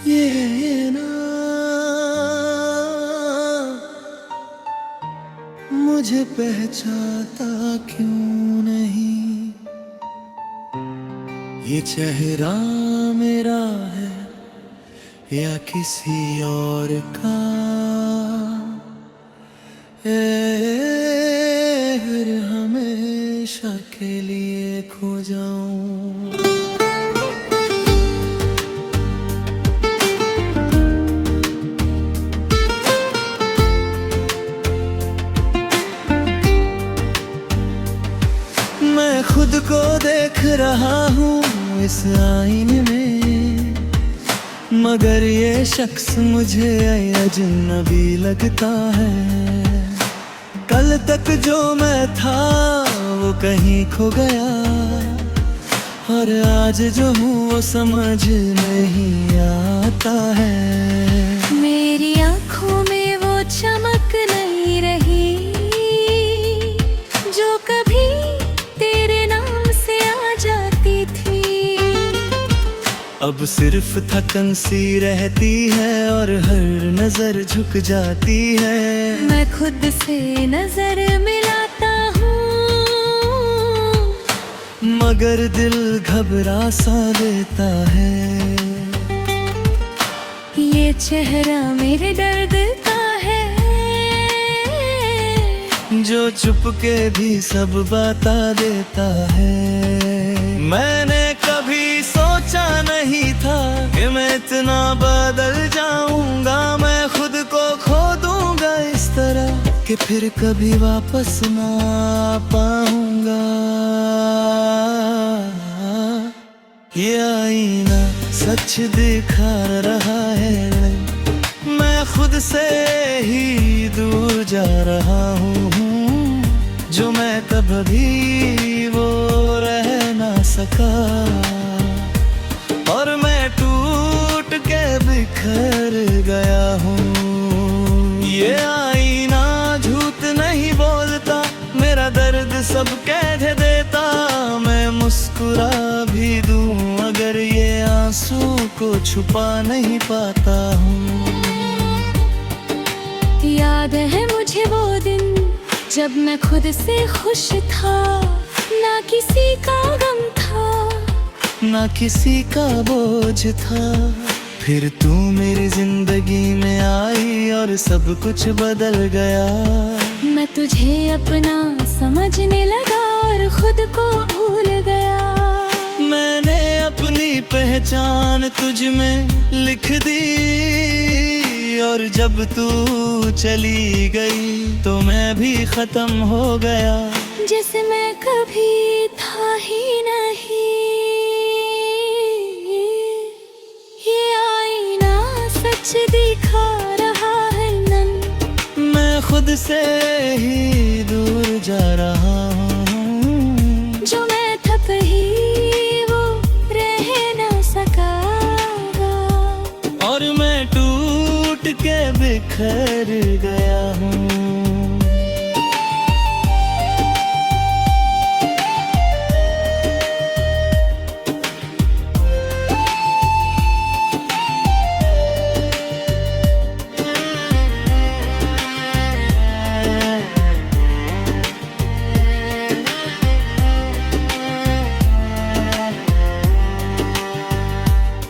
ये ना मुझे पहचानता क्यों नहीं, ये चेहरा मेरा है या किसी और का। फिर हमेशा के लिए खो जाऊं। मैं खुद को देख रहा हूँ इस आईने में, मगर ये शख्स मुझे अजनबी लगता है। कल तक जो मैं था वो कहीं खो गया, और आज जो हूँ वो समझ नहीं आता है। मेरी आँखों में वो चमक नहीं रही जो कभी तेरे नाम से आ जाती थी। अब सिर्फ थकन सी रहती है और हर नजर झुक जाती है। मैं खुद से नजर मिलाता हूँ, मगर दिल घबरा सा देता है। ये चेहरा मेरे दर्द का है, जो चुप के भी सब बता देता है। मैंने कभी सोचा नहीं था कि मैं इतना बदल जाऊंगा। मैं खुद को खो दूंगा इस तरह कि फिर कभी वापस ना आ पाऊंगा। ये आईना सच दिखा रहा है, मैं खुद से ही दूर जा रहा हूँ। जो मैं कभी वो रह ना सका, और मैं टूट के बिखर गया हूँ। ये आईना झूठ नहीं बोलता, मेरा दर्द सब कह देता। मैं मुस्कुरा भी दूं अगर ये आंसू को छुपा नहीं पाता हूँ। याद है मुझे वो दिन जब मैं खुद से खुश था, ना किसी का गम था ना किसी का बोझ था। फिर तू मेरी जिंदगी में आई और सब कुछ बदल गया। मैं तुझे अपना समझने लगा और खुद को भूल गया। मैंने अपनी पहचान तुझ में लिख दी, और जब तू चली गई तो मैं भी खत्म हो गया। जैसे मैं कभी था ही नहीं। ये आईना सच दिखा रहा है नन, मैं खुद से ही दूर जा रहा हूँ। जो मैं था कहीं वो रह ना सका, और मैं टूट के बिखर गया हूँ।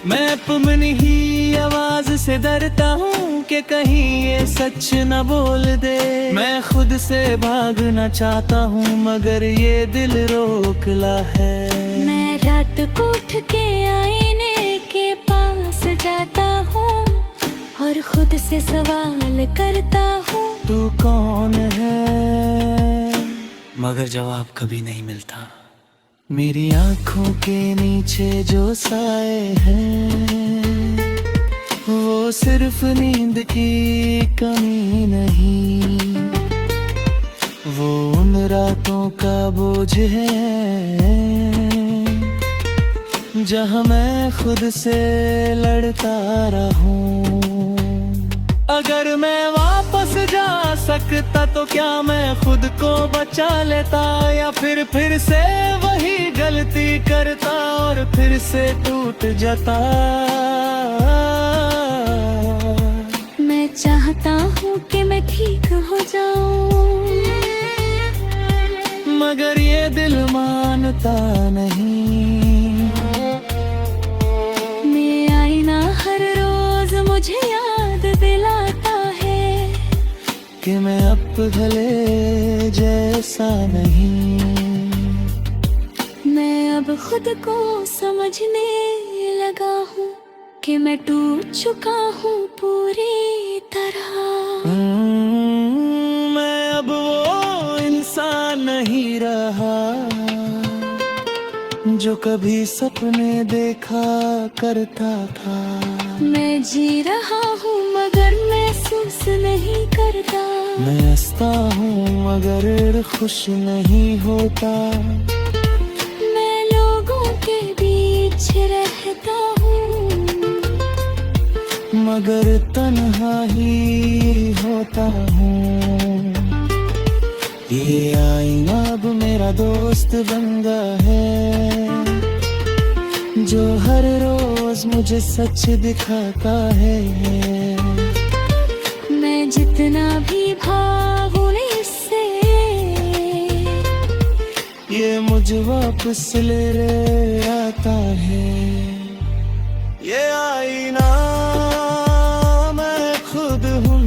मैं अपनी ही आवाज से डरता हूँ कि कहीं ये सच न बोल दे। मैं खुद से भागना चाहता हूँ मगर ये दिल रोकला है। मैं रात को उठ के आईने के पास जाता हूँ और खुद से सवाल करता हूँ, तू कौन है? मगर जवाब कभी नहीं मिलता। मेरी आंखों के नीचे जो साए हैं वो सिर्फ नींद की कमी नहीं, वो उन रातों का बोझ है जहाँ मैं खुद से लड़ता रहूं। अगर मैं वापस जा सकता तो क्या मैं खुद को बचा लेता, या फिर से वही गलती करता और फिर से टूट जाता। चाहता हूँ कि मैं ठीक हो जाऊं, मगर ये दिल मानता नहीं। मेरा आईना हर रोज मुझे याद दिलाता है कि मैं अब भले जैसा नहीं। मैं अब खुद को समझने लगा हूँ कि मैं टूट चुका हूँ पूरी तरह। मैं अब वो इंसान नहीं रहा जो कभी सपने देखा करता था। मैं जी रहा हूँ मगर महसूस नहीं करता। मैं हंसता हूँ मगर खुश नहीं होता। मैं लोगों के बीच रहता हूँ मगर तन्हा ही होता हूँ। ये आईना अब मेरा दोस्त बन गया है जो हर रोज मुझे सच दिखाता है। मैं जितना भी भागूं इससे, ये मुझे वापस ले आता है। ये आईना मैं खुद हूँ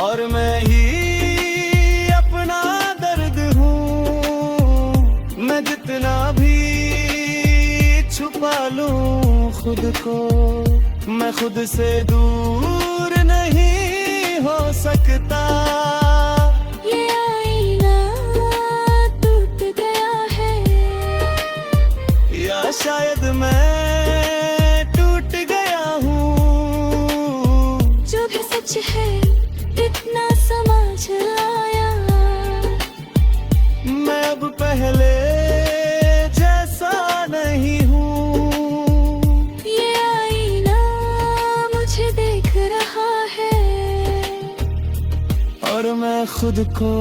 और मैं ही अपना दर्द हूँ। मैं जितना भी छुपा लूं खुद को, मैं खुद से दूर नहीं हो सकता। ये आईना टूट गया है या शायद मैं टूट गया हूँ। जो भी सच है इतना समझ आया। मैं अब पहले जैसा नहीं हूँ। ये आईना मुझे देख रहा है और मैं खुद को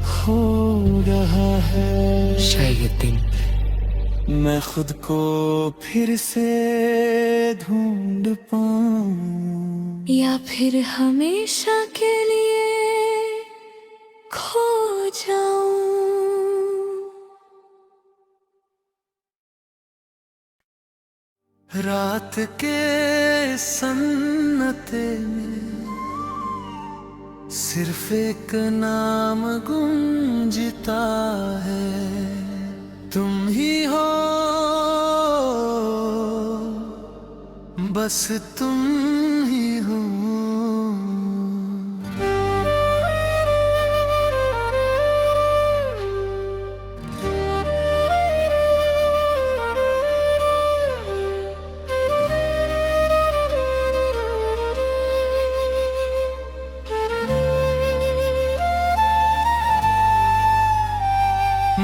खो रहा है। शायद दिन मैं खुद को फिर से ढूंढ पाऊं या फिर हमेशा के लिए खो जाऊं। रात के सन्नाटे में सिर्फ एक नाम गूंजता है, तुम ही हो, बस तुम ही हो।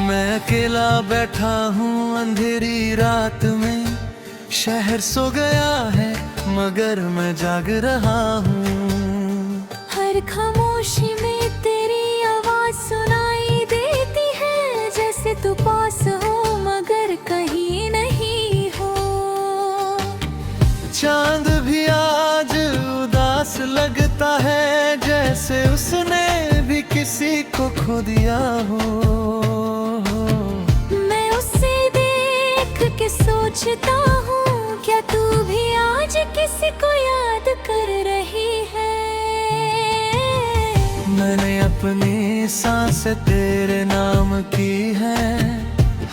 मैं अकेला बैठा हूँ अंधेरी रात में। शहर सो गया है मगर मैं जाग रहा हूँ। हर खामोशी में तेरी आवाज सुनाई देती है, जैसे तू पास हो मगर कहीं नहीं हो। चांद भी आज उदास लगता है, जैसे उसने भी किसी को खो दिया हो। मैं उसे देख के सोचता हूँ, क्या तू भी आज किसी को याद कर रही है। मैंने अपनी सांस तेरे नाम की है,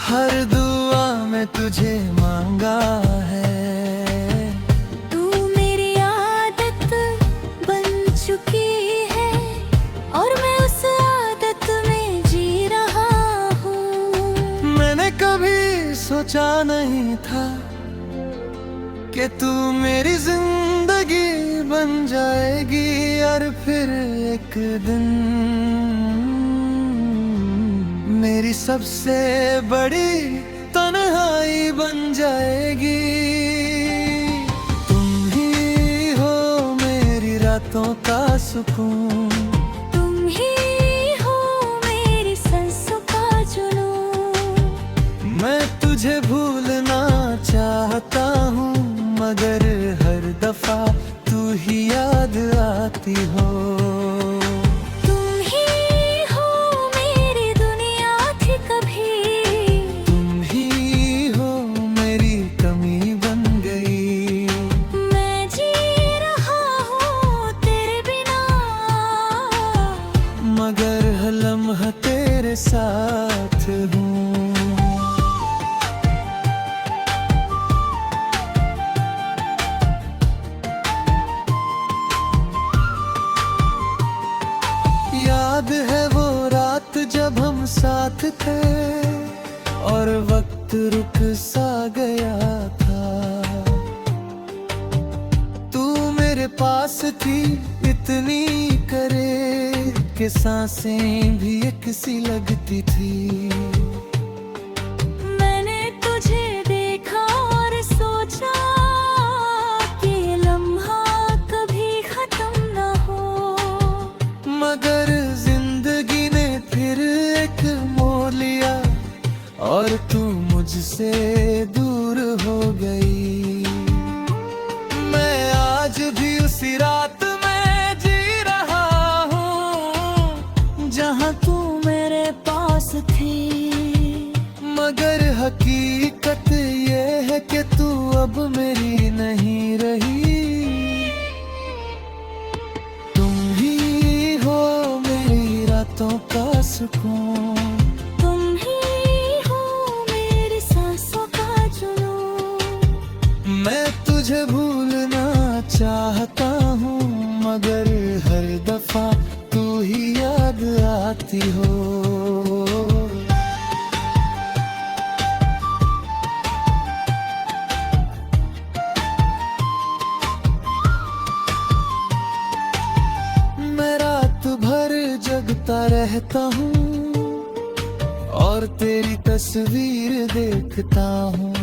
हर दुआ में तुझे मांगा है। तू मेरी आदत बन चुकी है और मैं उस आदत में जी रहा हूँ। मैंने कभी सोचा नहीं था कि तू मेरी जिंदगी बन जाएगी और फिर एक दिन मेरी सबसे बड़ी तन्हाई बन जाएगी। तुम ही हो मेरी रातों का सुकून, तुम ही हो मेरी सांसों का जुनून। मैं तुझे भूलना चाहता हूँ मगर हर दफा तू ही और वक्त रुक सा गया था। तू मेरे पास थी इतनी करीब कि सांसें भी एक सी लगती थी। मैंने तुझे देखा और सोचा कि ये लम्हा कभी खत्म न हो। मगर जिंदगी ने फिर एक मोड़ लिया और तू मुझसे दूर हो गई। मैं आज भी उसी रात में जी रहा हूँ जहाँ तू मेरे पास थी। मगर हकीकत ये है कि तू अब मेरी नहीं रही। तुम ही हो मेरी रातों का सुकून, तुम ही हो मेरी सांसों का जुनून। मैं तुझे भूलना चाहता हूँ मगर हर दफा तू ही याद आती हो। मैं रात भर जगता रहता हूँ और तेरी तस्वीर देखता हूँ।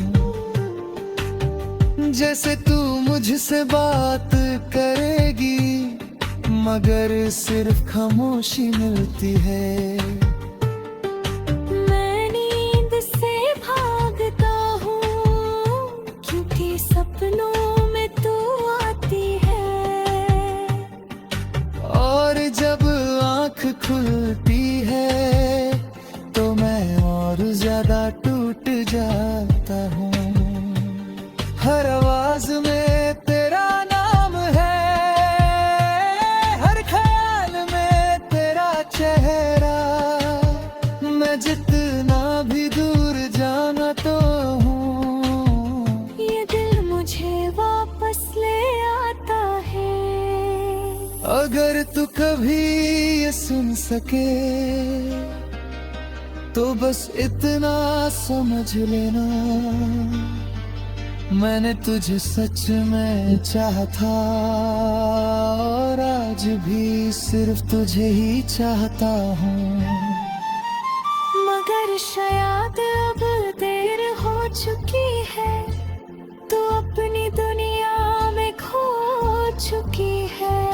जैसे तू मुझसे बात करेगी मगर सिर्फ खामोशी मिलती है। मैं नींद से भागता हूँ क्योंकि सपनों में तू आती है। और जब आँख खुलती है तो मैं और ज्यादा टूट जाता हूँ। हर आवाज में तेरा नाम है, हर ख्याल में तेरा चेहरा। मैं जितना भी दूर जाना तो हूँ, ये दिल मुझे वापस ले आता है। अगर तू कभी ये सुन सके तो बस इतना समझ लेना, मैंने तुझे सच में चाहा था और आज भी सिर्फ तुझे ही चाहता हूँ। मगर शायद अब देर हो चुकी है, तू अपनी दुनिया में खो चुकी है।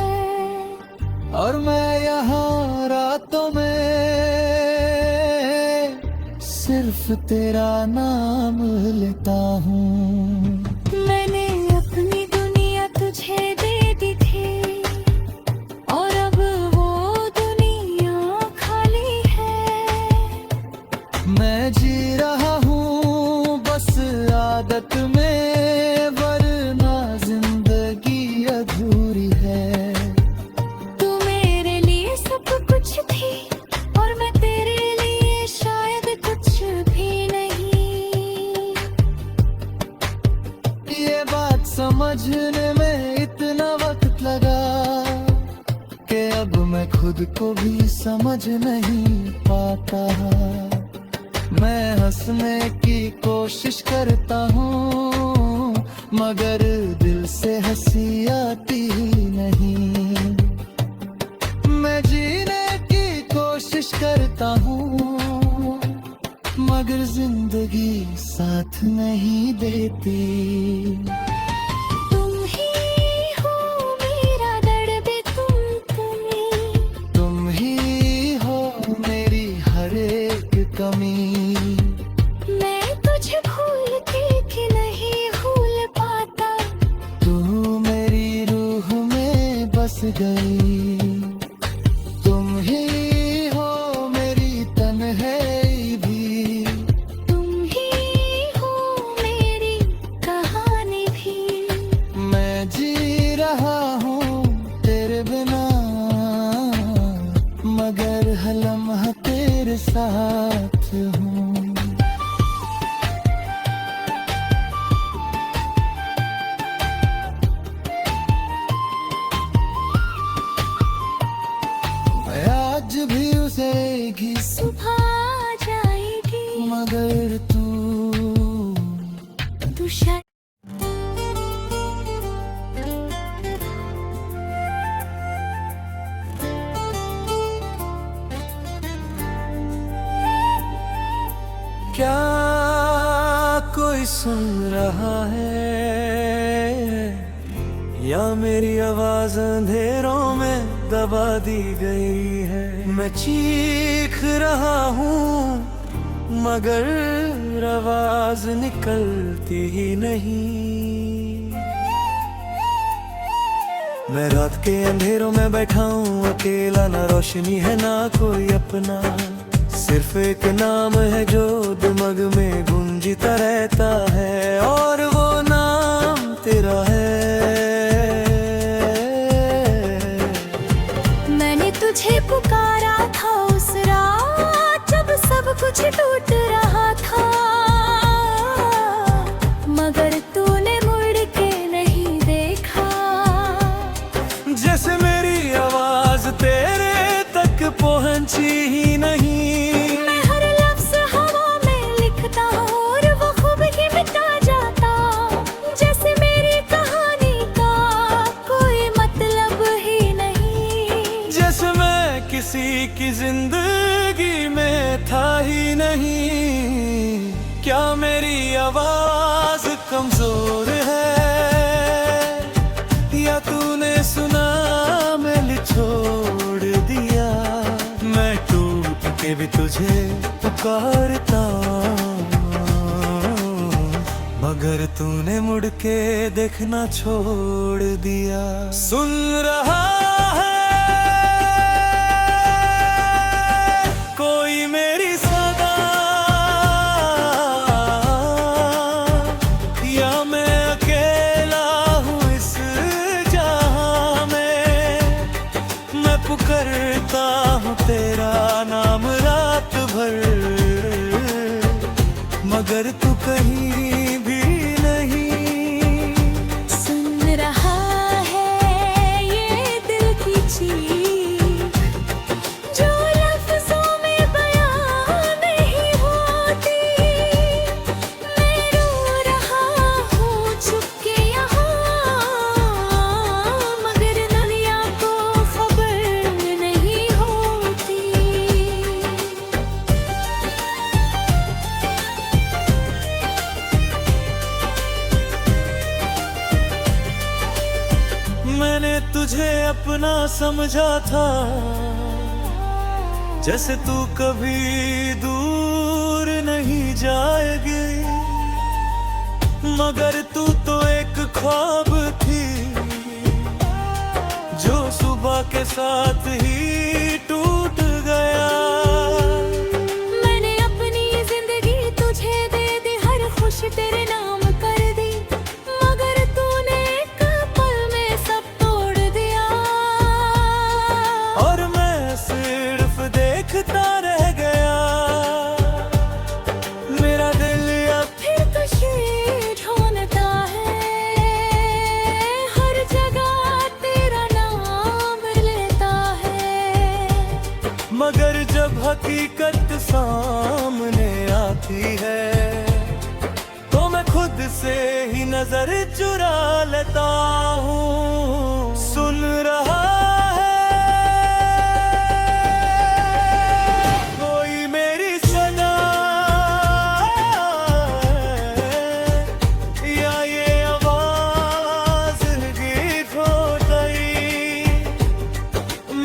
और मैं यहाँ रातों में सिर्फ तेरा नाम लेता हूँ। मैंने अपनी दुनिया तुझे दे दी थी और अब वो दुनिया खाली है। मैं जी रहा हूँ बस आदत में वरना जिंदगी अधूरी है। तू मेरे लिए सब कुछ थी और मैं तेरे लिए शायद कुछ भी नहीं। ये बात समझने में इतना वक्त लगा कि अब मैं खुद को भी समझ नहीं पाता। मैं हंसने की कोशिश करता हूँ मगर दिल से हंसी आती ही नहीं। मैं जीने की कोशिश करता हूँ मगर जिंदगी साथ नहीं देती। तुम ही हो मेरा दर्द, तुम ही हो मेरी हर एक कमी। मैं तुझे भूल के कि नहीं भूल पाता। तू मेरी रूह में बस गई। तुम ही हो मेरी तन्हाई भी, तुम ही हो मेरी कहानी भी। तू शर्म। क्या कोई सुन रहा है या मेरी आवाज अंधेरों में दबा दी गई है। मैं चीख रहा हूँ मगर आवाज निकलती ही नहीं। मैं रात के अंधेरों में बैठा हूँ अकेला, ना रोशनी है ना कोई अपना, सिर्फ एक नाम है जो दिमाग में गूंजता रहता है और वो नाम तेरा है। मैंने तुझे पुकारा था उस रात जब सब कुछ टूट रहा था, मगर तूने मुड़ के नहीं देखा। जैसे मेरी आवाज तेरे तक पहुंची ही नहीं। मैं हर लफ्ज़ हवा में लिखता हूँ और वो खूब ही मिटा जाता, जैसे मेरी कहानी का कोई मतलब ही नहीं। जैसे मैं किसी की जिंदगी में था ही नहीं। क्या मेरी आवाज कमजोर है या तूने सुना मैंने छोड़ दिया। मैं टूट के भी तुझे पुकारता मगर तूने मुड़ के देखना छोड़ दिया। सुन रहा है कोई मेरी सदा या मैं अकेला हूँ इस जहां में। मैं पुकारता हूँ तेरा नाम रात भर मगर तू कहीं भी नहीं। सुन रहा है ये दिल की चीख जो लफ्ज़ों में बयां नहीं होती। मैं रो रहा हूँ छुप के यहाँ मगर दुनिया को खबर नहीं होती। मैंने तुझे अपना समझा था, जैसे तू कभी दूर नहीं जाएगी, मगर तू तो एक ख्वाब थी जो सुबह के साथ ही टूट गया। मैंने अपनी जिंदगी तुझे दे दी, हर खुशी तेरे नाम कर दी, मगर तूने एक पल में सब तोड़ दिया। और मैं सिर्फ देखता रह गया। मेरा दिल अब फिर खुशी ढूंढता है, हर जगह तेरा नाम लेता है। मगर जब हकीकत सामने आती है तो मैं खुद से ही नजर चुरा लेता हूँ। सुन रहा है कोई मेरी सदा या ये आवाज गीत हो गई।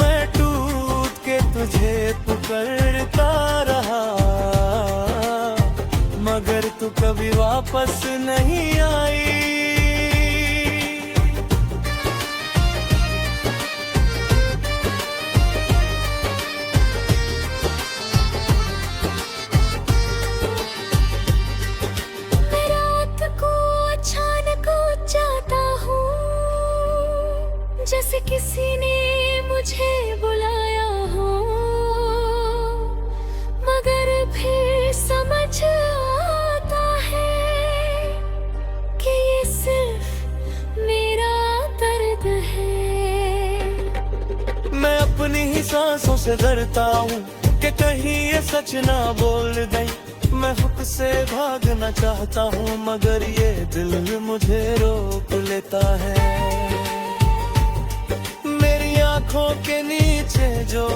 मैं टूट के तुझे पुकारता रहा मगर तू कभी वापस नहीं आई। मैं रात को अचानक उठ जाता हूँ, जैसे किसी ने मुझे बुलाया हो, मगर फिर समझ आता है कि ये सिर्फ मेरा दर्द है। मैं अपनी ही सांसों से डरता हूँ कि कहीं ये सच ना बोल दे। मैं खुद से भागना चाहता हूँ मगर ये दिल मुझे रोक लेता है। मेरी आंखों के नीचे जो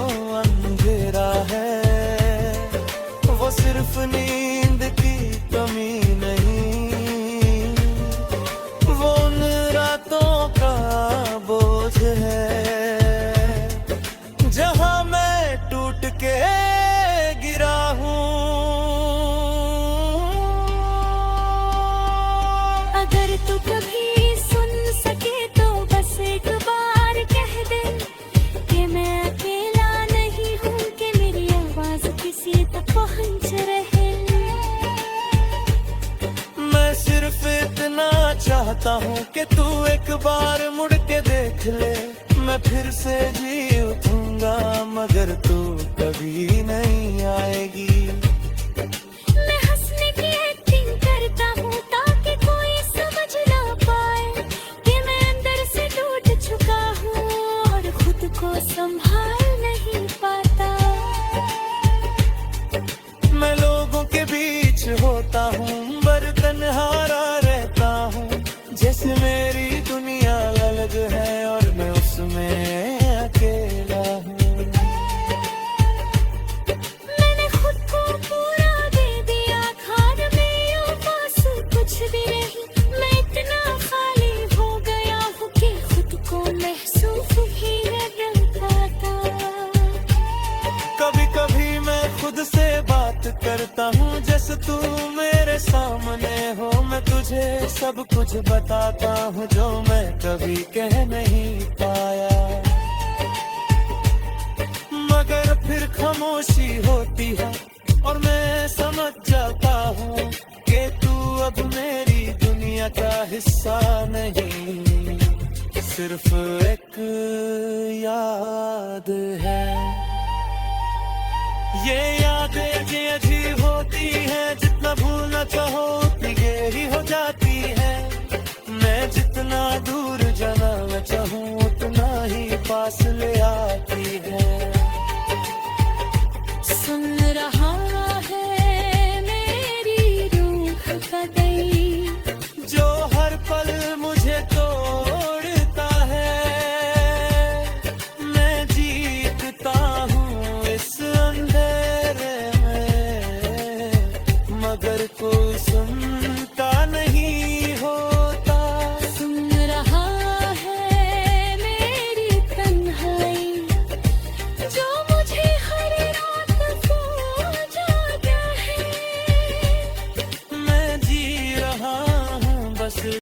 अंधेरा है वो सिर्फ नींद की कमी नहीं, वो उन रातों का बोझ है जहां मैं टूट के गिरा हूँ। अगर तू कभी सुन सके तो बस एक बार कह दे कि मैं अकेला नहीं हूँ, कि मेरी आवाज किसी तक पहुँच रहे। मैं सिर्फ इतना चाहता हूँ कि तू एक बार मुड़ के देख ले, मैं फिर से जी उठूंगा मगर तू कभी नहीं आएगी। मैं हंसने की एक्टिंग करता हूँ ताकि कोई समझ ना पाए कि मैं अंदर से टूट चुका हूँ और खुद को संभाल नहीं पाता। मैं लोगों के बीच होता हूँ बर्तन हारा रहता हूँ, जैसे मेरी दुनिया अलग है और मैं उसमें अकेला हूँ। मैंने खुद को पूरा दे दिया खान में, यूं पास कुछ भी नहीं। मैं इतना खाली हो गया हूँ कि खुद को महसूस ही नहीं पाता। कभी कभी मैं खुद से बात करता हूँ जैसे तू मेरे सामने हो, मैं तुझे सब कुछ बताता हूँ जो मैं कभी कह नहीं पाया। मगर फिर खामोशी होती है और मैं समझ जाता हूँ कि तू अब मेरी दुनिया का हिस्सा नहीं, सिर्फ एक याद है। ये यादें अजीब होती हैं, जितना भूलना चाहो उतनी गहरी हो जाती है। मैं जितना